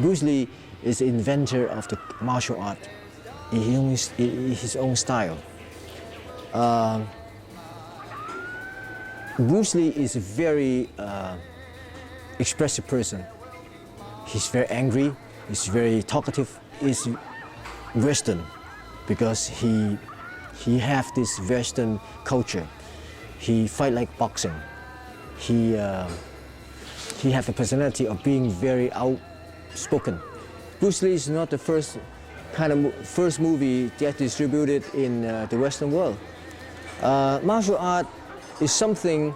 Bruce Lee is the inventor of the martial art in his own style. Bruce Lee is a very expressive person. He's very angry, he's very talkative, he's Western because he have this Western culture. He fight like boxing. He have the personality of being very outspoken. Bruce Lee is not the first movie that distributed in the Western world. Martial art is something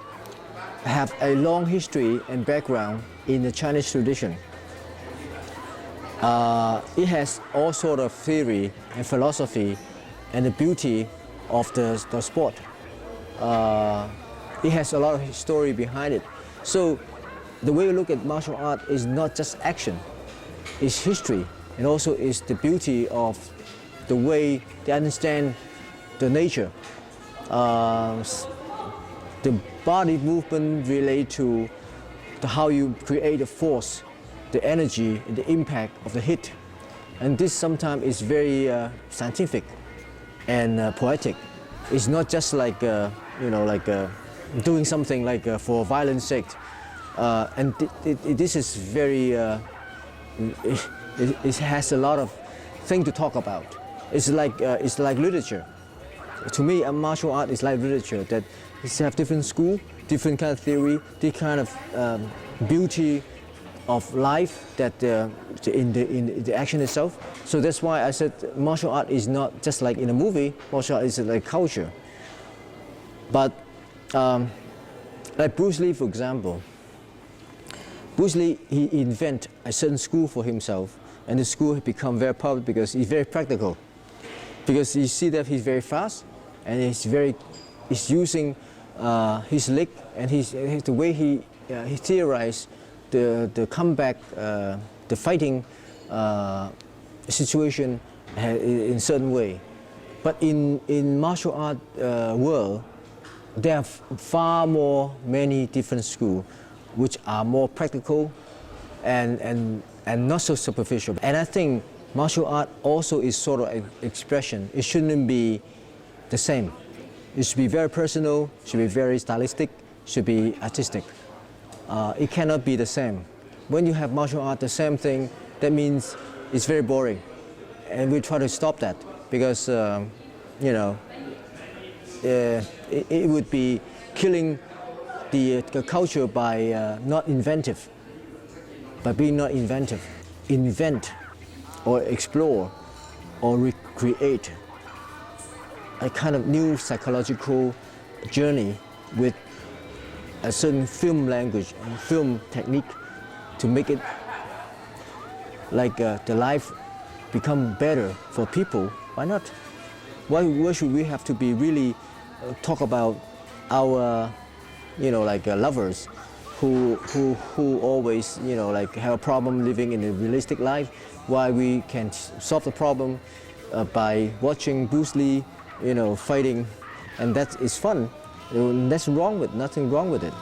have a long history and background in the Chinese tradition. It has all sort of theory and philosophy and the beauty of the sport. It has a lot of story behind it. So the way you look at martial art is not just action, it's history, and also is the beauty of the way they understand the nature. The body movement relate to how you create the force, the energy, and the impact of the hit. And this sometimes is very scientific and poetic. It's not just like, doing something like for violence sake. And this is very, it has a lot of things to talk about. It's like literature. To me, a martial art is like literature, that it have different school, different kind of theory, different kind of beauty of life that in the action itself. So that's why I said martial art is not just like in a movie. Martial art is like culture. But like Bruce Lee, for example, Bruce Lee, he invent a certain school for himself, and the school has become very popular because he's very practical. Because you see that he's very fast, and he's using his leg, and the way he theorized the comeback, the fighting situation in certain way. But in martial art world, there are many different schools which are more practical and not so superficial. And I think martial art also is sort of an expression. It shouldn't be the same. It should be very personal, should be very stylistic, should be artistic. It cannot be the same. When you have martial art, the same thing, that means it's very boring. And we try to stop that because, it would be killing the culture by not inventive, by being not inventive. Invent or explore or recreate a kind of new psychological journey with a certain film language and film technique to make it like the life become better for people. Why not? Why should we have to be really talk about our, lovers who always, have a problem living in a realistic life? Why we can solve the problem by watching Bruce Lee, fighting, and that is fun. Nothing wrong with it.